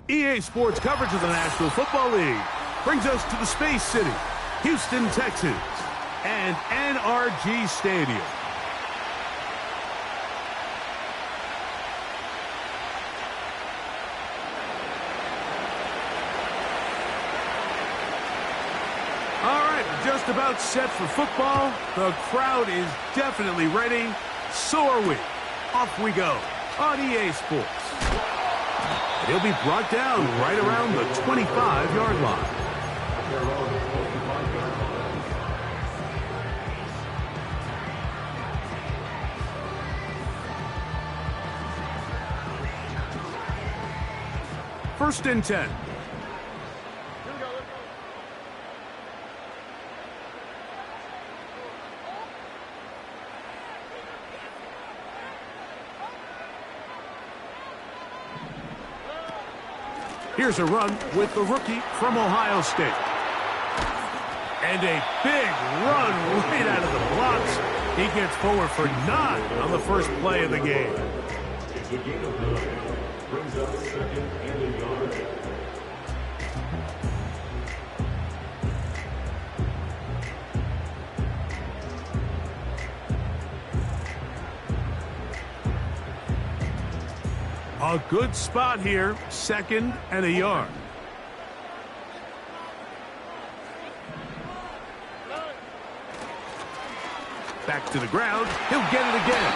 EA Sports coverage of the National Football League brings us to the Space City, Houston, Texas, and NRG Stadium. All right, just about set for football. The crowd is definitely ready. So are we. Off we go on EA Sports. And he'll be brought down right around the 25-yard line. First and 10. Here's a run with the rookie from Ohio State. And a big run right out of the blocks. He gets forward for 9 on the first play of the game. Brings up second and a yard. A good spot here, second and a yard. Back to the ground, he'll get it again.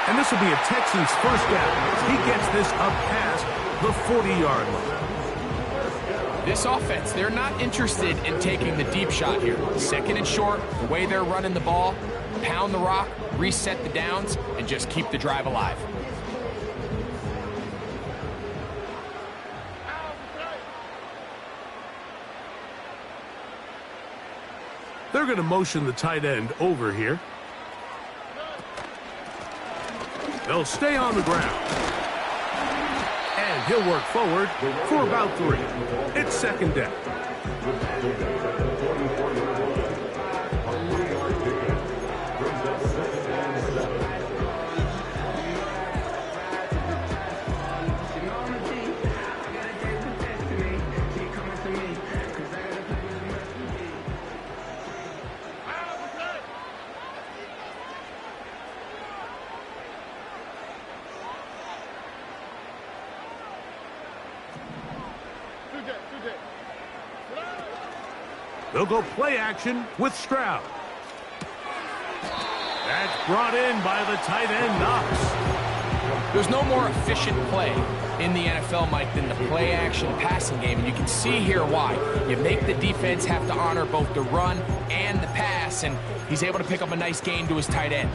And this will be a Texans first down. He gets this up past the 40-yard line. This offense, they're not interested in taking the deep shot here. Second and short, the way they're running the ball, pound the rock, reset the downs, and just keep the drive alive. They're going to motion the tight end over here. They'll stay on the ground. And he'll work forward for about 3. It's second down. They'll go play action with Stroud. That's brought in by the tight end, Knox. There's no more efficient play in the NFL, Mike, than the play action passing game. And you can see here why. You make the defense have to honor both the run and the pass, and he's able to pick up a nice gain to his tight end.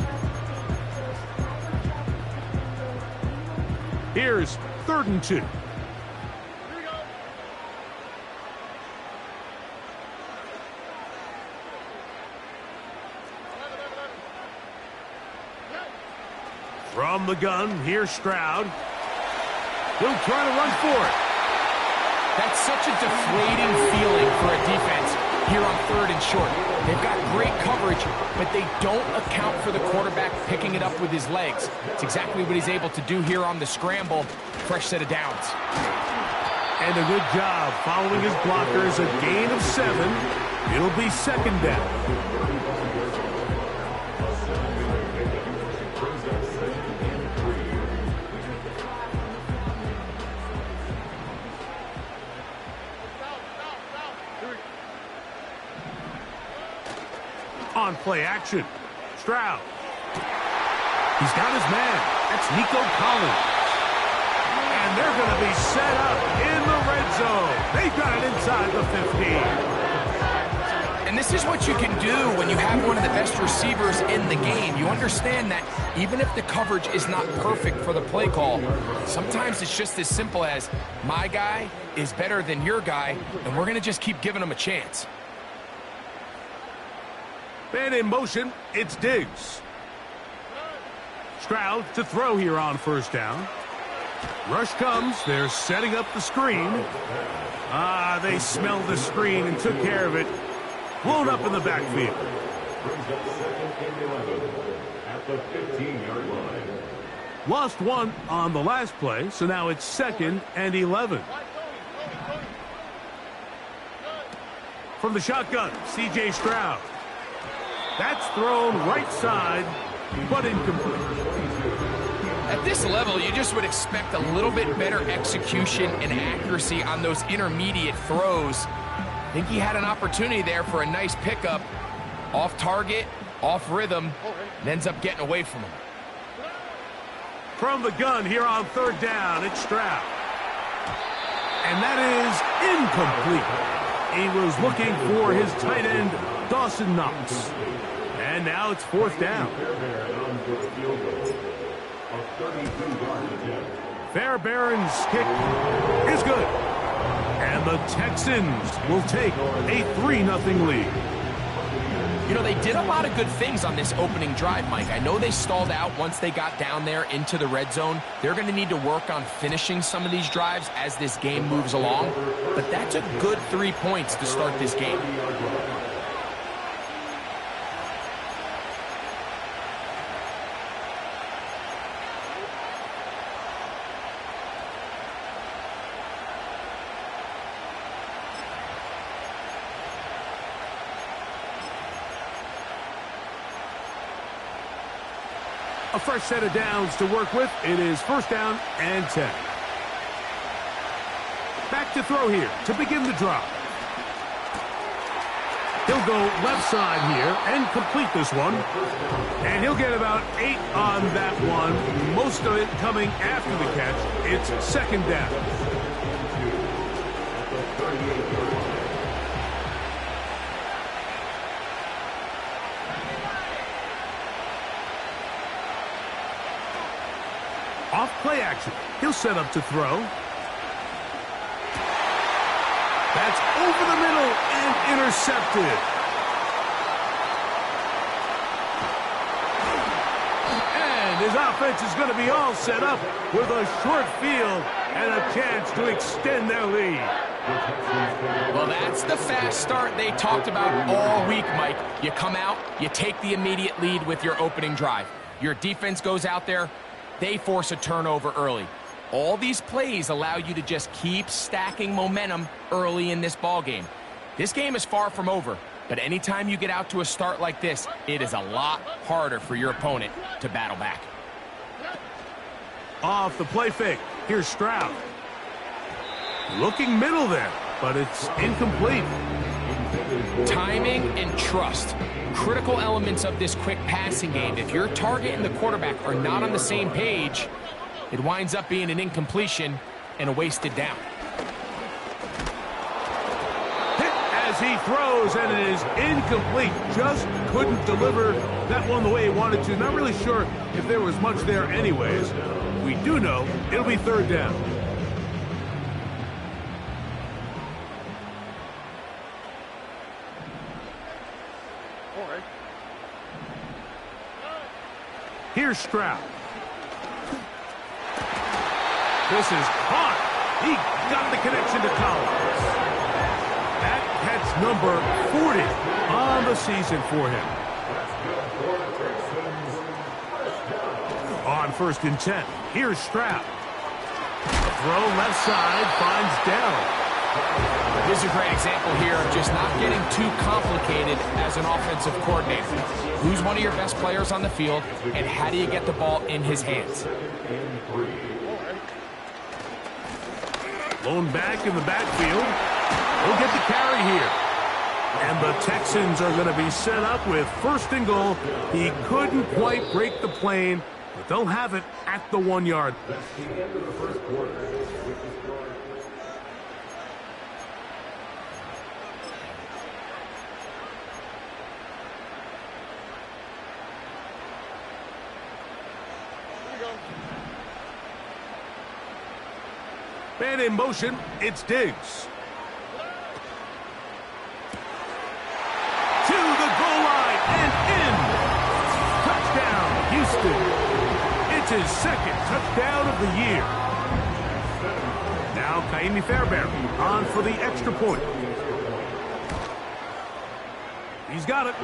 Here's 3rd and 2. From the gun, here's Stroud. He'll try to run for it. That's such a deflating feeling for a defense here on 3rd and short. They've got great coverage, but they don't account for the quarterback picking it up with his legs. It's exactly what he's able to do here on the scramble. Fresh set of downs. And a good job following his blockers. A gain of 7. It'll be second down. On play action, Stroud. He's got his man. That's Nico Collins. And they're going to be set up in the red zone. They've got it inside the 15. And this is what you can do when you have one of the best receivers in the game. You understand that even if the coverage is not perfect for the play call, sometimes it's just as simple as my guy is better than your guy, and we're going to just keep giving him a chance. And in motion, it's Diggs. Stroud to throw here on first down. Rush comes. They're setting up the screen. They smelled the screen and took care of it. Blown up in the backfield. Brings up 2nd and 11 at the 15-yard line. Lost one on the last play, so now it's 2nd and 11. From the shotgun, C.J. Stroud. That's thrown right side, but incomplete. At this level, you just would expect a little bit better execution and accuracy on those intermediate throws. I think he had an opportunity there for a nice pickup. Off target, off rhythm, and ends up getting away from him. From the gun here on 3rd down, it's Stroud. And that is incomplete. He was looking for his tight end, Dawson Knox. And now it's 4th down. Fairbairn's kick is good. And the Texans will take a 3-0 lead. You know, they did a lot of good things on this opening drive, Mike. I know they stalled out once they got down there into the red zone. They're going to need to work on finishing some of these drives as this game moves along. But that's a good 3 points to start this game. A fresh set of downs to work with. It is 1st down and 10. Back to throw here to begin the drive. He'll go left side here and complete this one. And he'll get about 8 on that one. Most of it coming after the catch. It's 2nd down. Off play action. He'll set up to throw. That's over the middle and intercepted. And his offense is going to be all set up with a short field and a chance to extend their lead. Well, that's the fast start they talked about all week, Mike. You come out, you take the immediate lead with your opening drive. Your defense goes out there, they force a turnover early. All these plays allow you to just keep stacking momentum early in this ball game. This game is far from over, but anytime you get out to a start like this, it is a lot harder for your opponent to battle back. Off the play fake, here's Stroud. Looking middle there, but it's incomplete. Timing and trust. Critical elements of this quick passing game. If your target and the quarterback are not on the same page, it winds up being an incompletion and a wasted down. Hit as he throws, and it is incomplete. Just couldn't deliver that one the way he wanted to. Not really sure if there was much there anyways. We do know it'll be 3rd down. Here's Stroud. This is hot. He got the connection to Collins. That catch number 40 on the season for him. On 1st and 10, here's Stroud. Throw left side, finds Dell. This is a great example here of just not getting too complicated as an offensive coordinator. Who's one of your best players on the field, and how do you get the ball in his hands? Blown back in the backfield. He'll get the carry here. And the Texans are going to be set up with 1st and goal. He couldn't quite break the plane, but they'll have it at the 1-yard. That's the end of the first quarter. Man in motion, it's Diggs. To the goal line and in. Touchdown, Houston. It's his 2nd touchdown of the year. Now Kaimi Fairbairn on for the extra point. He's got it.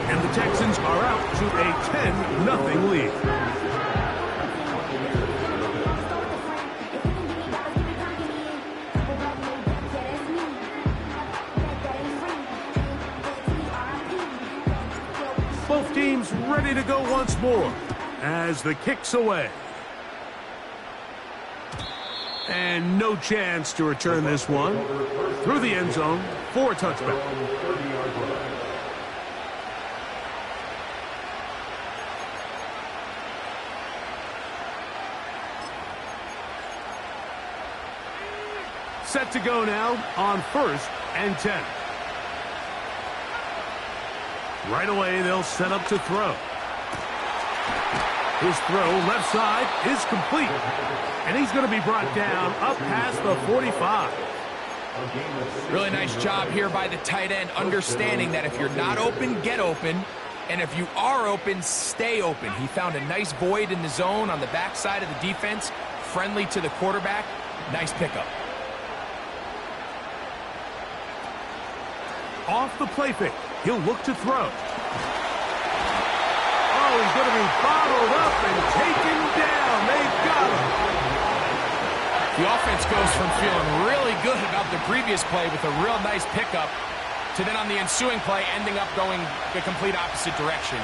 And the Texans are out to a 10-0 lead. ready to go once more as the kick's away. And no chance to return this one. Through the end zone for a touchback. Set to go now on 1st and 10. Right away, they'll set up to throw. His throw left side is complete. And he's going to be brought down up past the 45. Really nice job here by the tight end, understanding that if you're not open, get open. And if you are open, stay open. He found a nice void in the zone on the backside of the defense, friendly to the quarterback. Nice pickup. Off the play fake, he'll look to throw. Oh, he's going to be bottled up and taken down. They got him. The offense goes from feeling really good about the previous play with a real nice pickup to then on the ensuing play ending up going the complete opposite direction.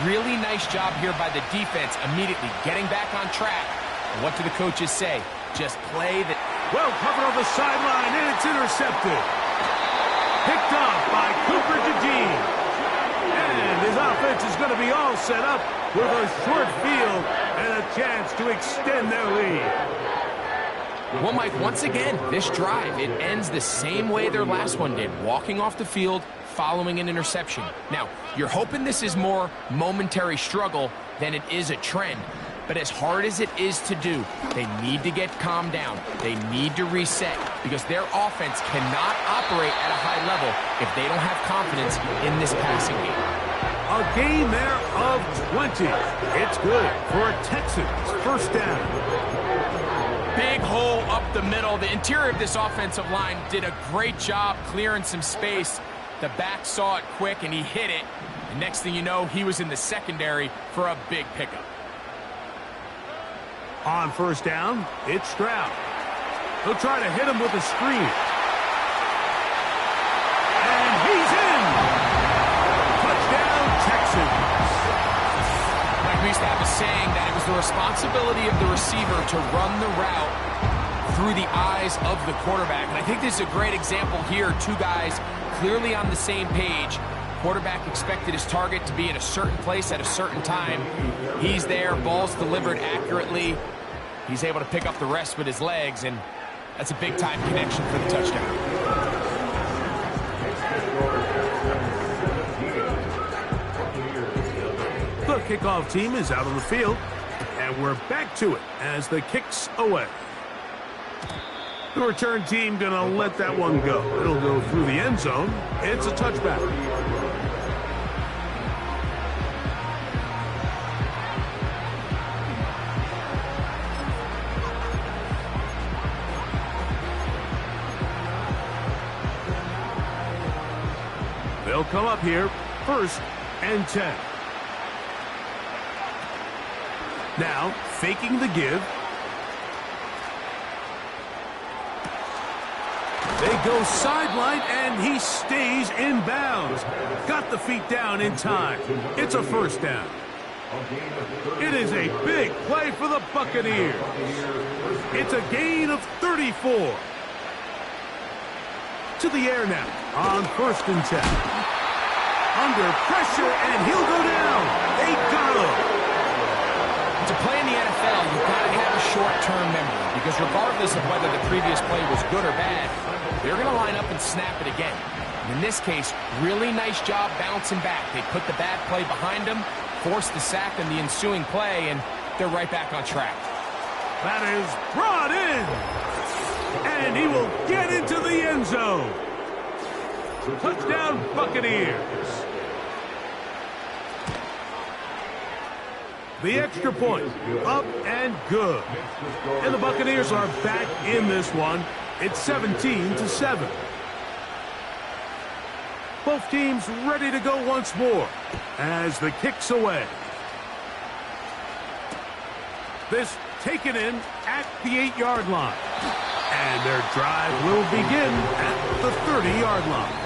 Really nice job here by the defense, immediately getting back on track. And what do the coaches say? Just play the... Well covered on the sideline, and it's intercepted. Picked off by Cooper DeJean. And his offense is going to be all set up with a short field and a chance to extend their lead. Well, Mike, once again, this drive, it ends the same way their last one did, walking off the field, following an interception. Now, you're hoping this is more momentary struggle than it is a trend. But as hard as it is to do, they need to get calmed down. They need to reset because their offense cannot operate at a high level if they don't have confidence in this passing game. A gain there of 20. It's good for a Texans first down. Big hole up the middle. The interior of this offensive line did a great job clearing some space. The back saw it quick and he hit it. And next thing you know, he was in the secondary for a big pickup. On first down, it's Stroud. He'll try to hit him with a screen. And he's in! Touchdown, Texans. Like we used to have a saying that it was the responsibility of the receiver to run the route through the eyes of the quarterback. And I think this is a great example here. Two guys clearly on the same page. Quarterback expected his target to be in a certain place at a certain time. He's there, ball's delivered accurately. He's able to pick up the rest with his legs, and that's a big-time connection for the touchdown. The kickoff team is out on the field, and we're back to it as the kick's away. The return team gonna let that one go. It'll go through the end zone. It's a touchback. They'll come up here, 1st and 10. Now, faking the give. They go sideline, and he stays in bounds. Got the feet down in time. It's a first down. It is a big play for the Buccaneers. It's a gain of 34. To the air now on 1st and 10. Under pressure, and he'll go down. They got him. To play in the NFL, you've got to have a short-term memory because regardless of whether the previous play was good or bad, they're going to line up and snap it again. And in this case, really nice job bouncing back. They put the bad play behind them, forced the sack in the ensuing play, and they're right back on track. That is brought in. And he will get into the end zone. Touchdown, Buccaneers. The extra point, up and good. And the Buccaneers are back in this one. It's 17-7. Both teams ready to go once more as the kick's away. This taken in at the 8-yard line. And their drive will begin at the 30-yard line.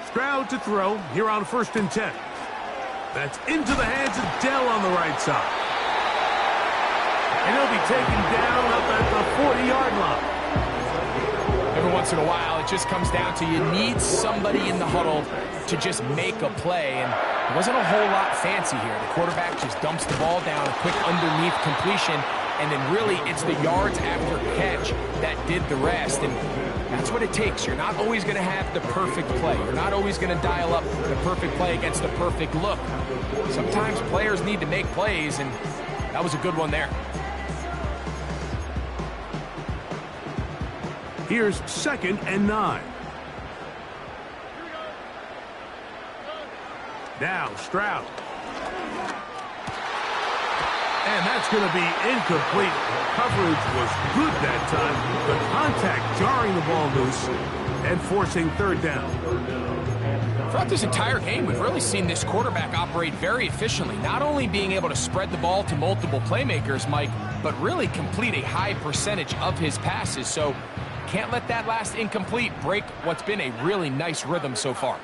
Stroud to throw here on 1st and 10. That's into the hands of Dell on the right side. And he'll be taken down up at the 40-yard line. Every once in a while, it just comes down to you need somebody in the huddle to just make a play, and it wasn't a whole lot fancy here. The quarterback just dumps the ball down, a quick underneath completion, and then really it's the yards after catch that did the rest, and that's what it takes. You're not always going to have the perfect play. You're not always going to dial up the perfect play against the perfect look. Sometimes players need to make plays, and that was a good one there. Here's 2nd and 9. Now Stroud. And that's going to be incomplete. Coverage was good that time. The contact jarring the ball loose and forcing 3rd down. Throughout this entire game, we've really seen this quarterback operate very efficiently, not only being able to spread the ball to multiple playmakers, Mike, but really complete a high percentage of his passes. So can't let that last incomplete break what's been a really nice rhythm so far.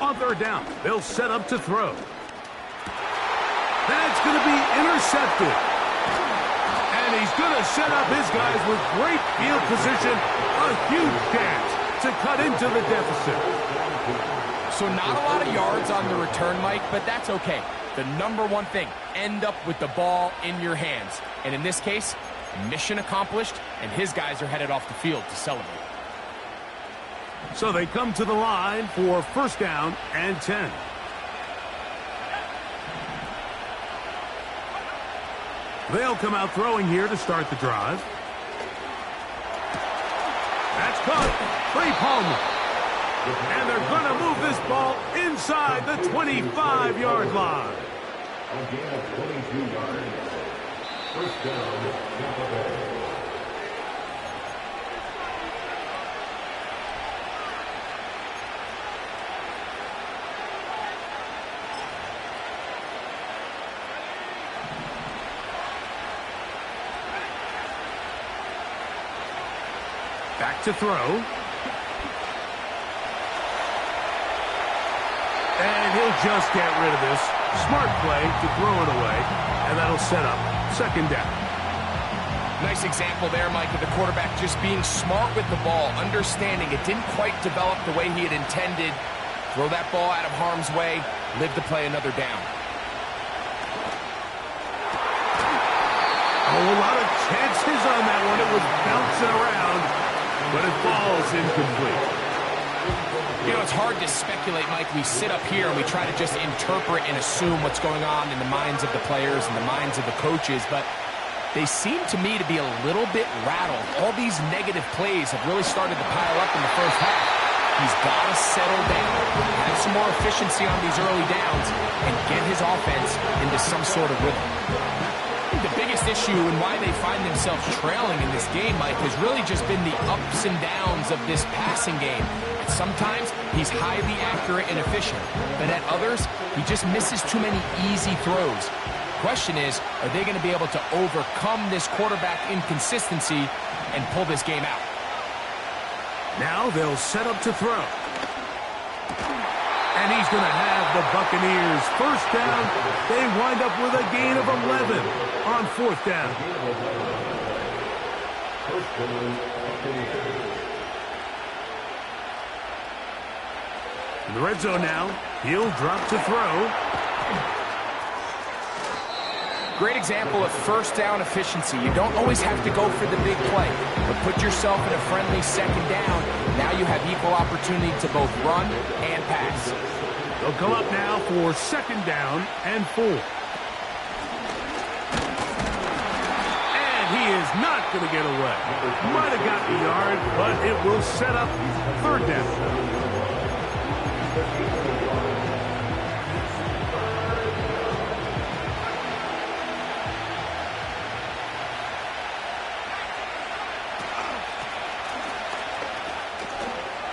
On 3rd down, they'll set up to throw. That's going to be intercepted. And he's going to set up his guys with great field position. A huge chance to cut into the deficit. So not a lot of yards on the return, Mike, but that's okay. The number one thing, end up with the ball in your hands. And in this case, mission accomplished, and his guys are headed off the field to celebrate. So they come to the line for 1st down and 10. They'll come out throwing here to start the drive. That's caught. Trey Palmer. And they're going to move this ball inside the 25-yard line. Again, 22 yards. 1st down, Tampa Bay. Back to throw. And he'll just get rid of this. Smart play to throw it away. And that'll set up 2nd down. Nice example there, Mike, of the quarterback just being smart with the ball, understanding it didn't quite develop the way he had intended. Throw that ball out of harm's way, live to play another down. Oh, a lot of chances on that one. It was bouncing around, but it falls incomplete. You know, it's hard to speculate, Mike. We sit up here and we try to just interpret and assume what's going on in the minds of the players and the minds of the coaches, but they seem to me to be a little bit rattled. All these negative plays have really started to pile up in the 1st half. He's got to settle down, have some more efficiency on these early downs, and get his offense into some sort of rhythm. The biggest issue and why they find themselves trailing in this game, Mike, has really just been the ups and downs of this passing game. And sometimes he's highly accurate and efficient, but at others, he just misses too many easy throws. Question is, are they going to be able to overcome this quarterback inconsistency and pull this game out? Now they'll set up to throw. And he's going to have the Buccaneers 1st down. They wind up with a gain of 11 on 4th down. In the red zone now, he'll drop to throw. Great example of 1st down efficiency. You don't always have to go for the big play, but put yourself in a friendly 2nd down. Now you have equal opportunity to both run and pass. They'll come up now for 2nd down and 4. And he is not going to get away. Might have got the yard, but it will set up 3rd down.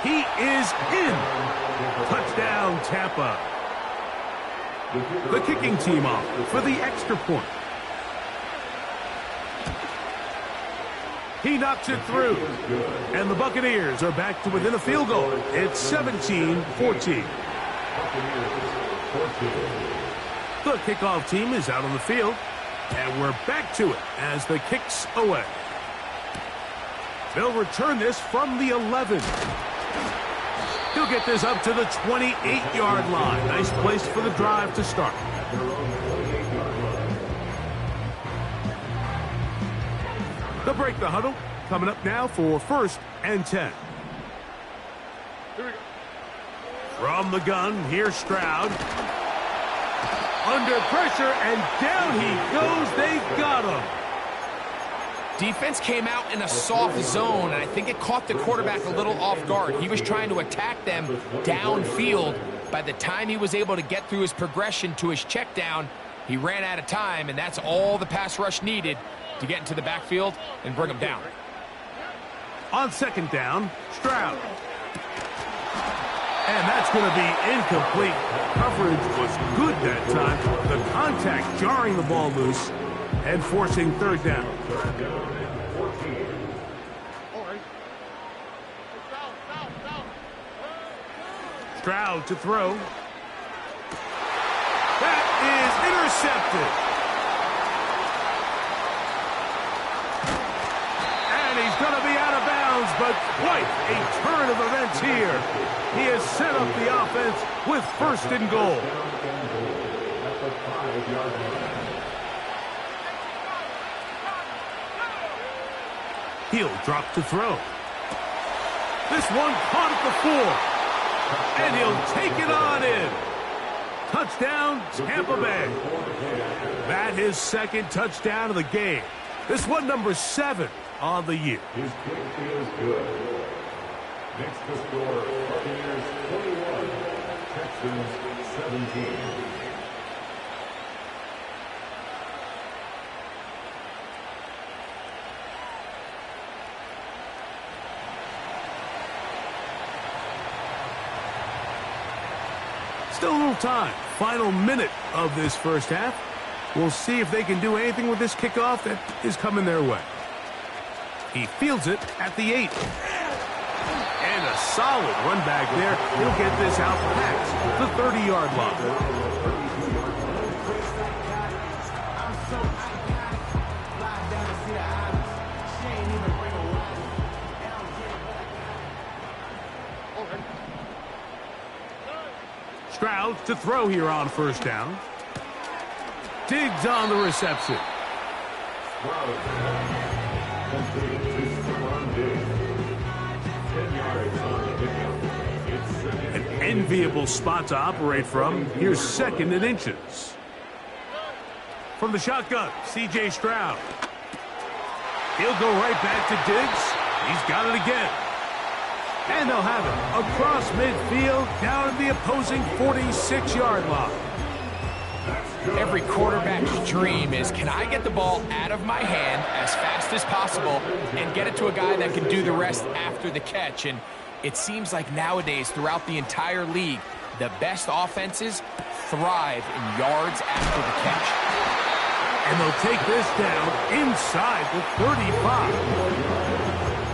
He is in. Touchdown, Tampa. The kicking team off for the extra point. He knocks it through. And the Buccaneers are back to within a field goal. It's 17-14. The kickoff team is out on the field. And we're back to it as the kick's away. They'll return this from the 11. He'll get this up to the 28-yard line. Nice place for the drive to start. They'll break the huddle. Coming up now for 1st and 10. From the gun, here's Stroud. Under pressure, and down he goes. They've got him. Defense came out in a soft zone, and I think it caught the quarterback a little off guard. He was trying to attack them downfield. By the time he was able to get through his progression to his check down, he ran out of time, and that's all the pass rush needed to get into the backfield and bring him down. On 2nd down, Stroud. And that's going to be incomplete. Coverage was good that time. The contact jarring the ball loose and forcing 3rd down. Stroud to throw. That is intercepted. And he's going to be out of bounds, but quite a turn of events here. He has set up the offense with 1st and goal. He'll drop to throw. This one caught at the 4. And he'll take it on in. Touchdown, Tampa Bay. That his 2nd touchdown of the game. This one number 7 on the year. His kick is good. Next to score, Buccaneers 21, Texans 17. Still a little time. Final minute of this 1st half. We'll see if they can do anything with this kickoff that is coming their way. He fields it at the 8. And a solid run back there. He'll get this out past the 30-yard line. Stroud to throw here on 1st down. Diggs on the reception. An enviable spot to operate from. Here's 2nd and inches. From the shotgun, C.J. Stroud. He'll go right back to Diggs. He's got it again. And they'll have it across midfield down at the opposing 46-yard line. Every quarterback's dream is, can I get the ball out of my hand as fast as possible and get it to a guy that can do the rest after the catch? And it seems like nowadays throughout the entire league, the best offenses thrive in yards after the catch. And they'll take this down inside the 35.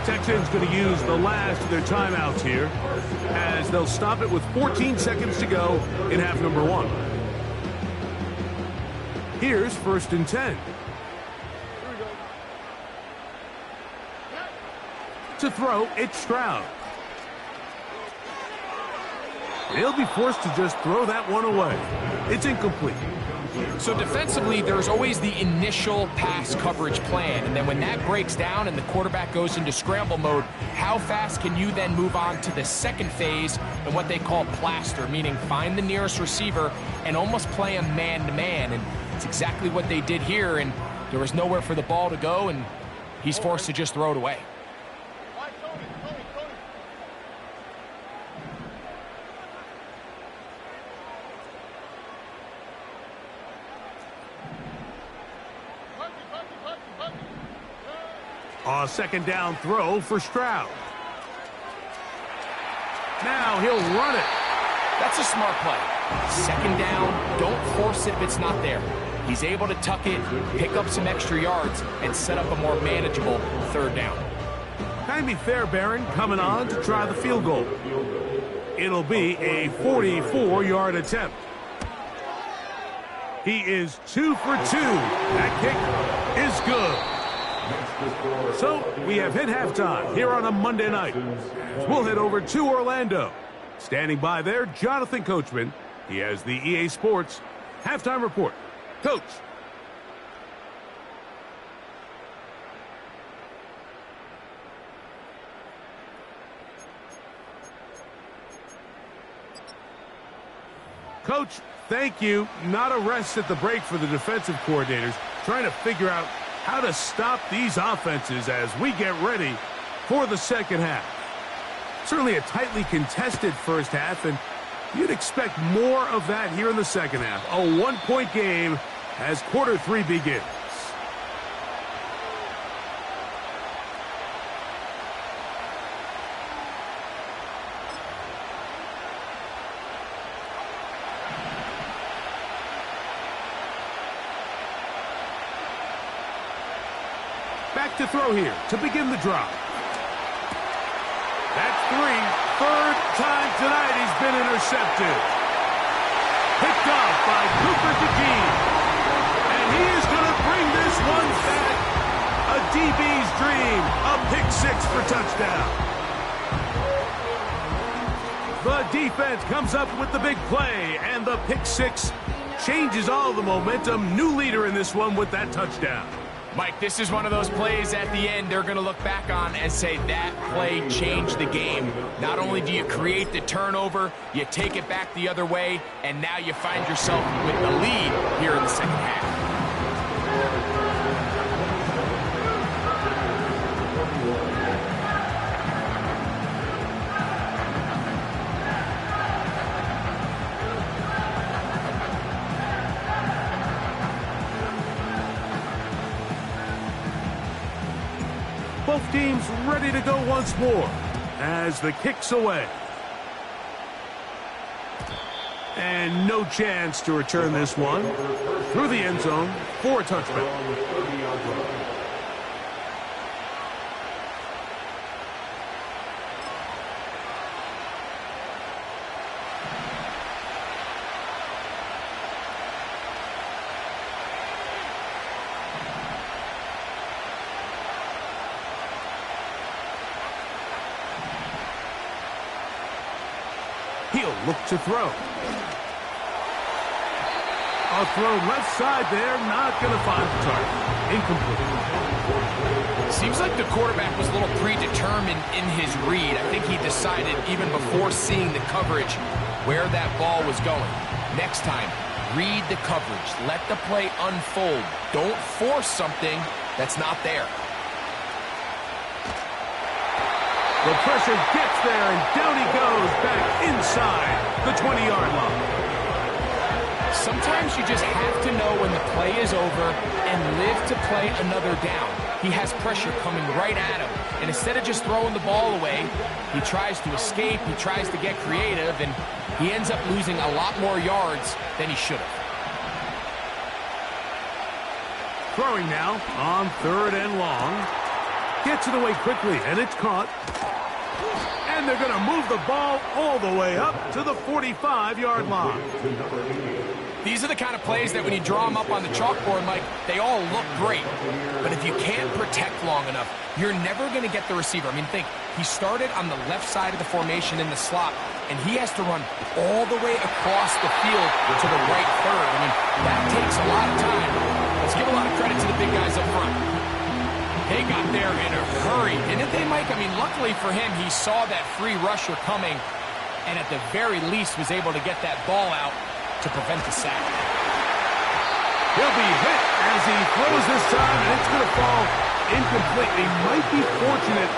Texans going to use the last of their timeouts here as they'll stop it with 14 seconds to go in half number 1. Here's 1st and 10. To throw, it's Stroud. They'll be forced to just throw that one away. It's incomplete. So defensively, there's always the initial pass coverage plan, and then when that breaks down and the quarterback goes into scramble mode, how fast can you then move on to the 2nd phase and what they call plaster, meaning find the nearest receiver and almost play him man-to-man, and it's exactly what they did here, and there was nowhere for the ball to go, and he's forced to just throw it away. A 2nd down throw for Stroud. Now he'll run it. That's a smart play. 2nd down, don't force it if it's not there. He's able to tuck it, pick up some extra yards, and set up a more manageable third down. Jaime Fairbairn coming on to try the field goal. It'll be a 44-yard attempt. He is 2 for 2. That kick is good. So we have hit halftime here on a Monday night. We'll head over to Orlando. Standing by there, Jonathan Coachman. He has the EA Sports halftime report. Coach. Coach, thank you. Not a rest at the break for the defensive coordinators, trying to figure out how to stop these offenses as we get ready for the second half. Certainly a tightly contested first half, and you'd expect more of that here in the second half. A one-point game as quarter 3 begins. Back to throw here to begin the drive. That's 3. Third time tonight he's been intercepted. Picked off by Cooper DeGee. And he is going to bring this one back. A DB's dream. A pick 6 for touchdown. The defense comes up with the big play, and the pick 6 changes all the momentum. New leader in this one with that touchdown. Mike, this is one of those plays at the end they're going to look back on and say that play changed the game. Not only do you create the turnover, you take it back the other way, and now you find yourself with the lead here in the second half. Both teams ready to go once more as the kick's away. And no chance to return this one through the end zone for a touchback. He'll look to throw. A throw left side there, not going to find the target. Incomplete. Seems like the quarterback was a little predetermined in his read. I think he decided even before seeing the coverage where that ball was going. Next time, read the coverage. Let the play unfold. Don't force something that's not there. The pressure gets there, and down he goes back inside the 20-yard line. Sometimes you just have to know when the play is over and live to play another down. He has pressure coming right at him, and instead of just throwing the ball away, he tries to escape, he tries to get creative, and he ends up losing a lot more yards than he should have. Throwing now on 3rd and long. Gets it away quickly, and it's caught. And they're going to move the ball all the way up to the 45-yard line. These are the kind of plays that when you draw them up on the chalkboard, Mike, they all look great. But if you can't protect long enough, you're never going to get the receiver. I mean, think, he started on the left side of the formation in the slot, and he has to run all the way across the field to the right third. I mean, that takes a lot of time. Let's give a lot of credit to the big guys up front. They got there in a hurry, didn't they, Mike? I mean, luckily for him, he saw that free rusher coming, and at the very least was able to get that ball out to prevent the sack. He'll be hit as he throws this time, and it's going to fall incomplete. They might be fortunate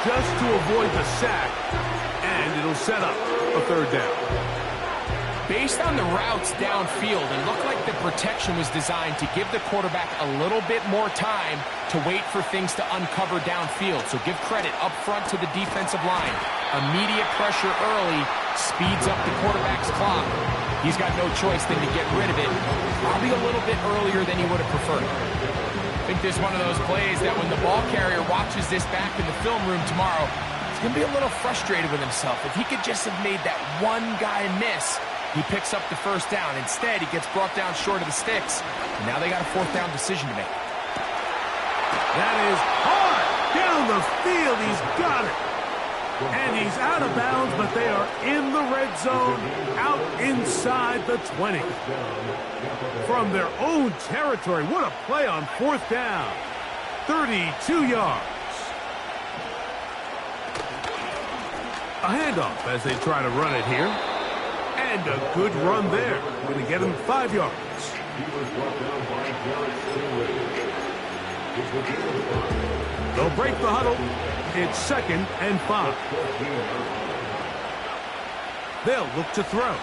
just to avoid the sack, and it'll set up a 3rd down. Based on the routes downfield, it looked like the protection was designed to give the quarterback a little bit more time to wait for things to uncover downfield. So give credit up front to the defensive line. Immediate pressure early speeds up the quarterback's clock. he's got no choice than to get rid of it, probably a little bit earlier than he would have preferred. I think this is one of those plays that when the ball carrier watches this back in the film room tomorrow, he's going to be a little frustrated with himself. If he could just have made that one guy miss, he picks up the first down. Instead, he gets brought down short of the sticks, and now they got a fourth down decision to make. That is hard down the field. He's got it. And he's out of bounds, but they are in the red zone, out inside the 20. From their own territory, what a play on fourth down. 32 yards. A handoff as they try to run it here. And a good run there. Going to get him 5 yards. He was brought down by Garrett Stingley. They'll break the huddle. It's 2nd and 5. They'll look to throw.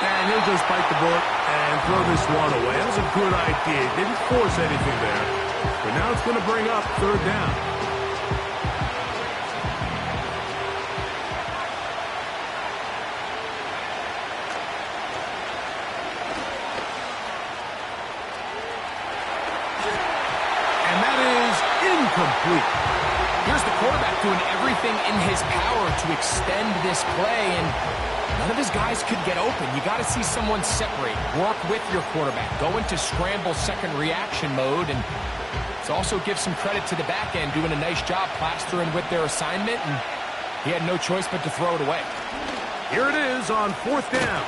And he'll just bite the bullet and throw this one away. That was a good idea. Didn't force anything there. But now it's going to bring up 3rd down. Complete. Here's the quarterback doing everything in his power to extend this play, and none of his guys could get open. You got to see someone separate, work with your quarterback, go into scramble second reaction mode, and it also gives some credit to the back end doing a nice job plastering with their assignment, and he had no choice but to throw it away. Here it is on 4th down.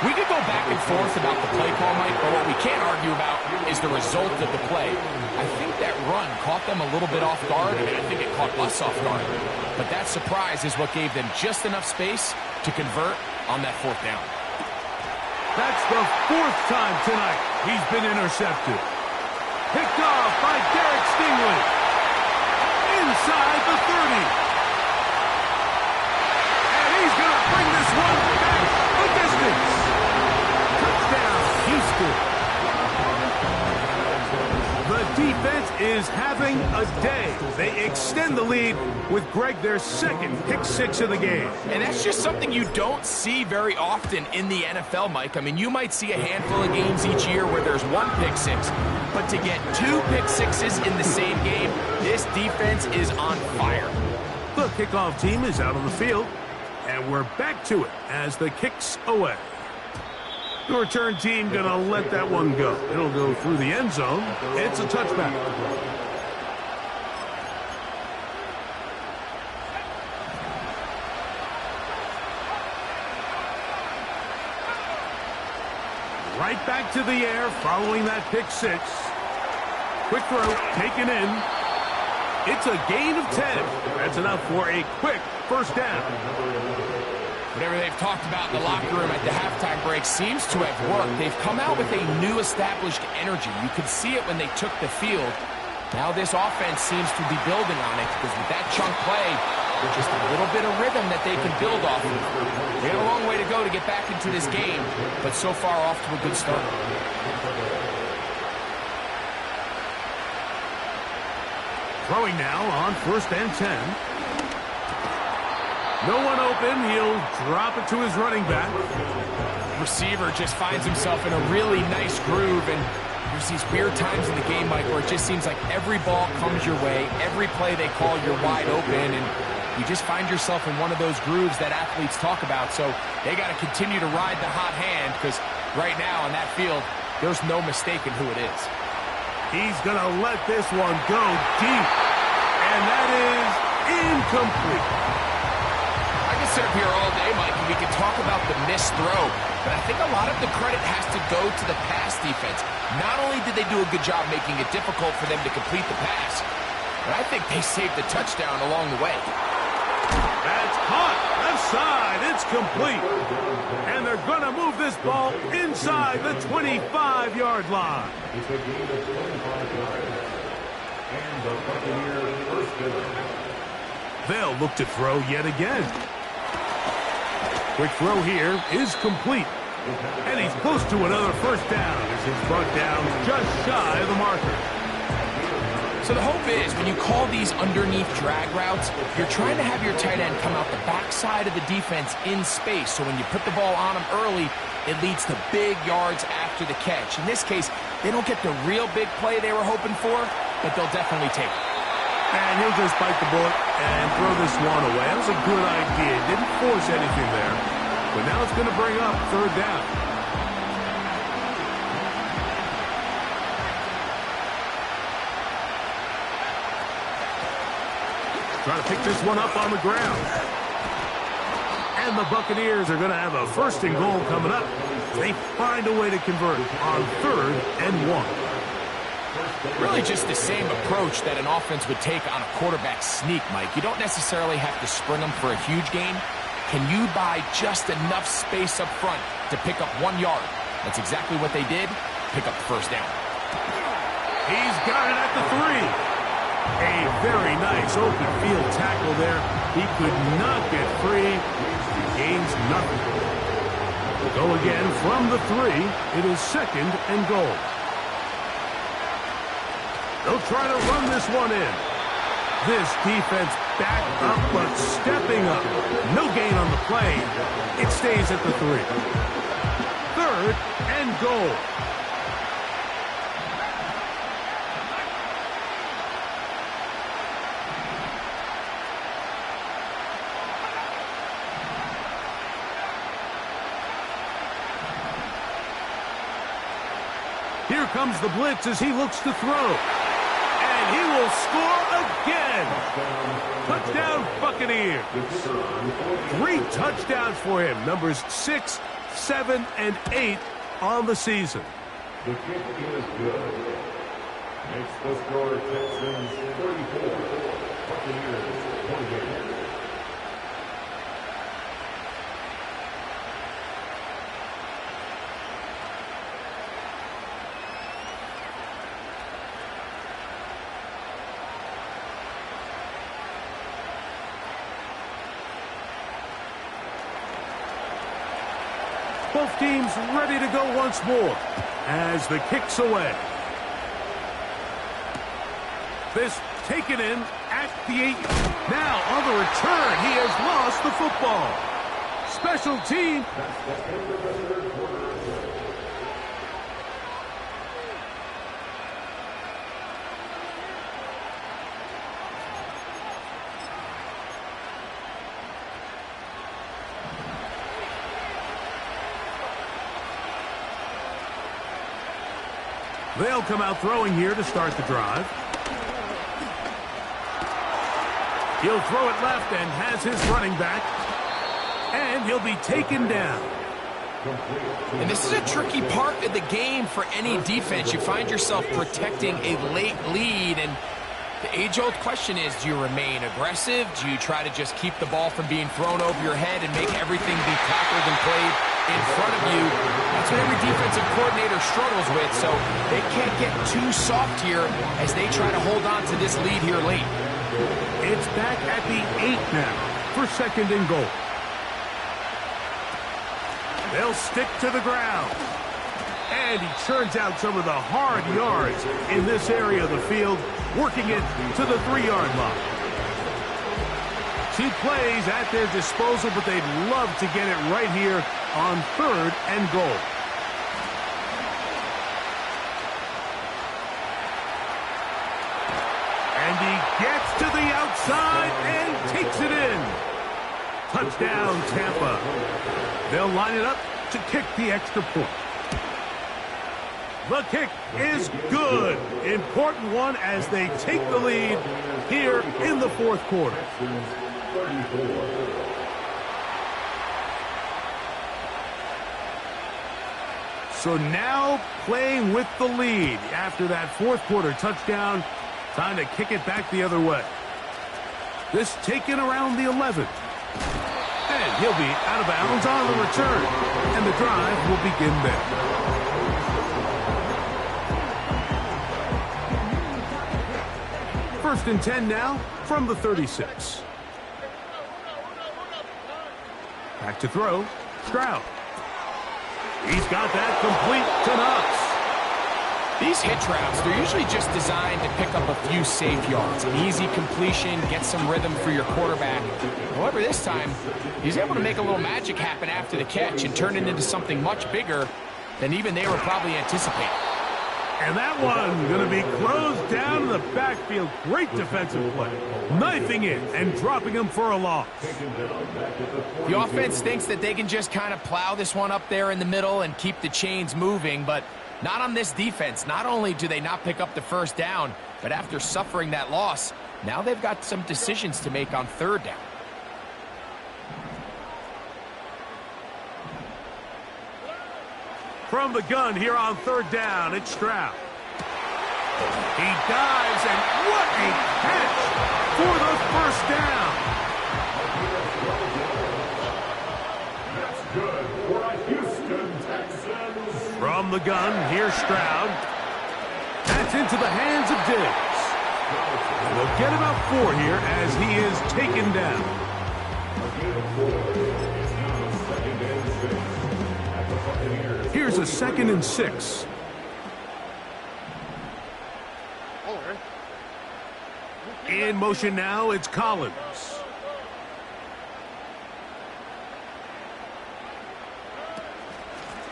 We could go back and forth about the play call, Mike, but what we can't argue about is the result of the play. I think that run caught them a little bit off guard. I mean, I think it caught us off guard. But that surprise is what gave them just enough space to convert on that 4th down. That's the 4th time tonight he's been intercepted. Picked off by Garrett Stingley. Inside the 30. And he's going to bring this one back the distance. Touchdown, Houston. The defense is having a day. They extend the lead with Greg, their 2nd pick 6 of the game. And that's just something you don't see very often in the NFL, Mike. I mean, you might see a handful of games each year where there's 1 pick 6, but to get 2 pick 6s in the same game, this defense is on fire. The kickoff team is out on the field, and we're back to it as the kick's away. The return team going to let that one go. It'll go through the end zone. It's a touchback. Right back to the air following that pick 6. Quick throw, taken in. It's a gain of 10. That's enough for a quick first down. Whatever they've talked about in the locker room at the halftime break seems to have worked. They've come out with a new established energy. You could see it when they took the field. Now this offense seems to be building on it because with that chunk play, there's just a little bit of rhythm that they can build off of. They have a long way to go to get back into this game, but so far off to a good start. Throwing now on 1st and 10. No one open. He'll drop it to his running back. Receiver just finds himself in a really nice groove, and there's these weird times in the game, Mike, where it just seems like every ball comes your way, every play they call, you're wide open, and you just find yourself in one of those grooves that athletes talk about. So they got to continue to ride the hot hand because right now on that field, there's no mistaking who it is. He's going to let this one go deep, and that is incomplete. I can sit up here all day, Mike, and we can talk about the missed throw, but I think a lot of the credit has to go to the pass defense. Not only did they do a good job making it difficult for them to complete the pass, but I think they saved the touchdown along the way. That's caught. Left side. It's complete. And they're going to move this ball inside the 25-yard line. It's a gain of 25 yards. And the Buccaneers first down. They'll look to throw yet again. Quick throw here is complete. And he's close to another first down as he's brought down just shy of the marker. So the hope is when you call these underneath drag routes, you're trying to have your tight end come out the backside of the defense in space. So when you put the ball on him early, it leads to big yards after the catch. In this case, they don't get the real big play they were hoping for, but they'll definitely take it. And he'll just bite the bullet and throw this one away. That was a good idea. Didn't force anything there. But now it's going to bring up third down. Trying to pick this one up on the ground. And the Buccaneers are going to have a first and goal coming up. They find a way to convert on 3rd and 1. Really just the same approach that an offense would take on a quarterback sneak, Mike. You don't necessarily have to spring them for a huge gain. Can you buy just enough space up front to pick up 1 yard? That's exactly what they did. Pick up the first down. He's got it at the 3. A very nice open field tackle there. He could not get free. He gains nothing. Go again from the 3. It is 2nd and goal. They'll try to run this one in. This defense back up but stepping up. No gain on the play. It stays at the 3. 3rd and goal. Here comes the blitz as he looks to throw. And he will score again. Touchdown, Buccaneers. 3 touchdowns for him. Numbers 6, 7, and 8 on the season. The kick is good. Makes the score Texans 34. Buccaneers 28. Both teams ready to go once more as the kick's away. This taken in at the 8. Now on the return, he has lost the football. Special team. They'll come out throwing here to start the drive. He'll throw it left and has his running back. And he'll be taken down. And this is a tricky part of the game for any defense. You find yourself protecting a late lead, and the age-old question is, do you remain aggressive? Do you try to just keep the ball from being thrown over your head and make everything be tackled and played in front of you? That's what every defensive coordinator struggles with, so they can't get too soft here as they try to hold on to this lead here late. It's back at the 8 now for 2nd and goal. They'll stick to the ground. And he churns out some of the hard yards in this area of the field, working it to the 3-yard line. 2 plays at their disposal, but they'd love to get it right here on 3rd and goal. And he gets to the outside and takes it in. Touchdown, Tampa. They'll line it up to kick the extra point. The kick is good. Important one as they take the lead here in the 4th quarter. So now playing with the lead after that 4th quarter touchdown. Time to kick it back the other way. This taken around the 11th. And he'll be out of bounds on the return. And the drive will begin there. First and 10 now from the 36. Back to throw. Stroud. He's got that complete to Knox. These hitch routes, they're usually just designed to pick up a few safe yards. An easy completion, get some rhythm for your quarterback. However, this time, he's able to make a little magic happen after the catch and turn it into something much bigger than even they were probably anticipating. And that one going to be closed down in the backfield. Great defensive play. Knifing in and dropping him for a loss. The offense thinks that they can just kind of plow this one up there in the middle and keep the chains moving, but not on this defense. Not only do they not pick up the first down, but after suffering that loss, now they've got some decisions to make on third down. From the gun here on third down, it's Stroud. He dives, and what a catch for the first down. That's good for a Houston Texans. From the gun, here's Stroud. That's into the hands of Diggs. And they'll get about 4 here as he is taken down. Here's a 2nd and 6. In motion now, it's Collins.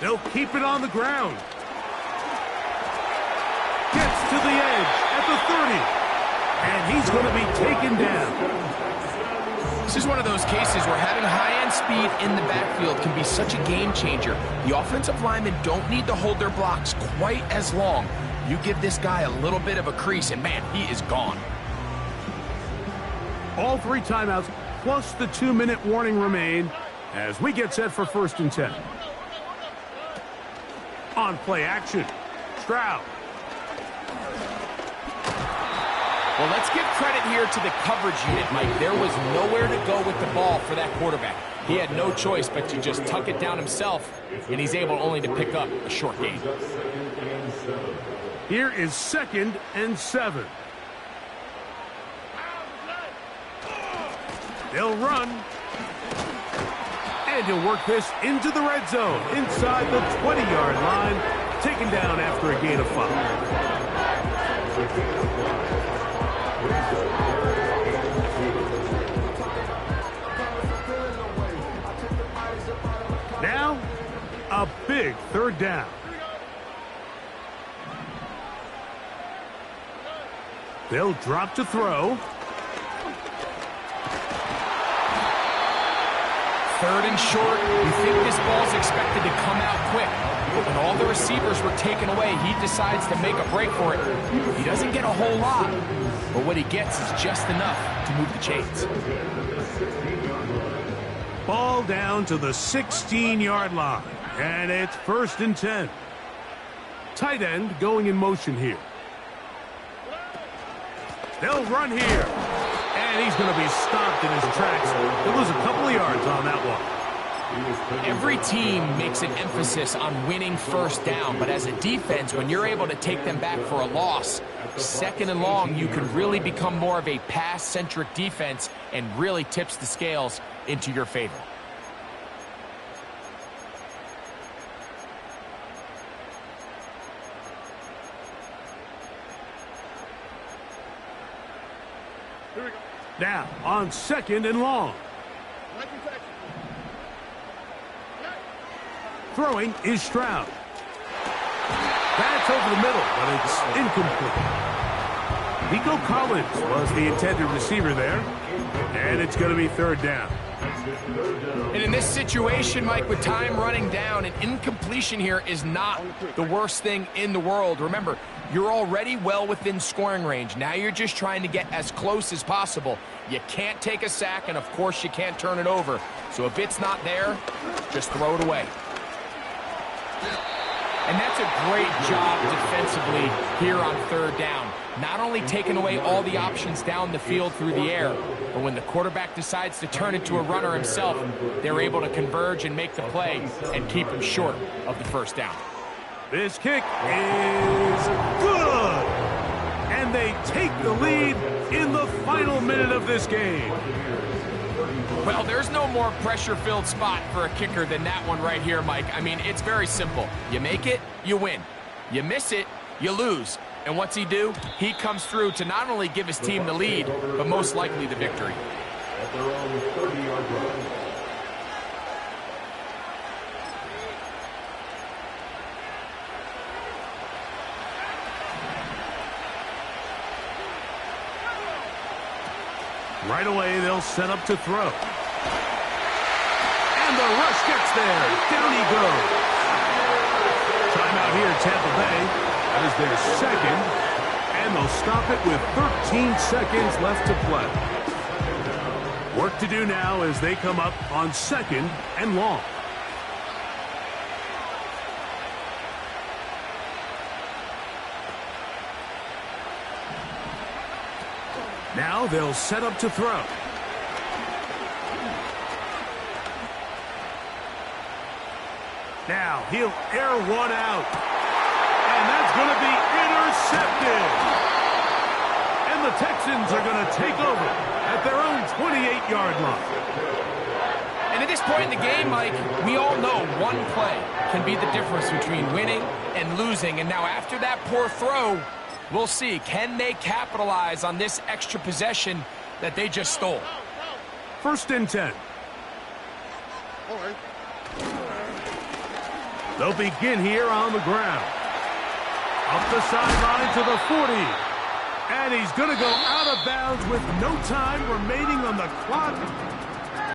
They'll keep it on the ground. Gets to the edge at the 30. And he's going to be taken down. This is one of those cases where having high-end speed in the backfield can be such a game changer. The offensive linemen don't need to hold their blocks quite as long. You give this guy a little bit of a crease, and man, he is gone. All 3 timeouts plus the 2-minute warning remain as we get set for 1st and 10. On play action, Stroud. Well, let's give credit here to the coverage unit, Mike. There was nowhere to go with the ball for that quarterback. He had no choice but to just tuck it down himself, and he's able only to pick up a short gain. Here is 2nd and 7. They'll run. And he'll work this into the red zone, inside the 20-yard line, taken down after a gain of 5. Now, a big 3rd down. They'll drop to throw. 3rd and short. You think this ball's expected to come out quick. But when all the receivers were taken away, he decides to make a break for it. He doesn't get a whole lot, but what he gets is just enough to move the chains. Ball down to the 16-yard line, and it's 1st and 10. Tight end going in motion here. They'll run here, and he's going to be stopped in his tracks. He'll lose a couple of yards on that one. Every team makes an emphasis on winning first down, but as a defense, when you're able to take them back for a loss, 2nd and long, you can really become more of a pass-centric defense and really tips the scales into your favor. Now, on 2nd and long. Throwing is Stroud. That's over the middle, but it's incomplete. Nico Collins was the intended receiver there, and it's going to be 3rd down. And in this situation, Mike, with time running down, an incompletion here is not the worst thing in the world. Remember, you're already well within scoring range. Now you're just trying to get as close as possible. You can't take a sack, and of course you can't turn it over. So if it's not there, just throw it away. And that's a great job defensively here on 3rd down. Not only taking away all the options down the field through the air, but when the quarterback decides to turn it to a runner himself, they're able to converge and make the play and keep him short of the first down. This kick is good! And they take the lead in the final minute of this game. Well, there's no more pressure-filled spot for a kicker than that one right here, Mike. I mean, it's very simple. You make it, you win. You miss it, You lose. And what's he do? He comes through to not only give his team the lead, but most likely the victory. At their own 30-yard line. Right away, they'll set up to throw. And the rush gets there. Down he goes. Timeout here, Tampa Bay. That is their second. And they'll stop it with 13 seconds left to play. Work to do now as they come up on 2nd and long. Now they'll set up to throw. Now he'll air one out. And that's going to be intercepted. And the Texans are going to take over at their own 28-yard line. And at this point in the game, Mike, we all know one play can be the difference between winning and losing. And now after that poor throw, we'll see, can they capitalize on this extra possession that they just stole? 1st and 10. They'll begin here on the ground. Up the sideline to the 40. And he's going to go out of bounds with no time remaining on the clock.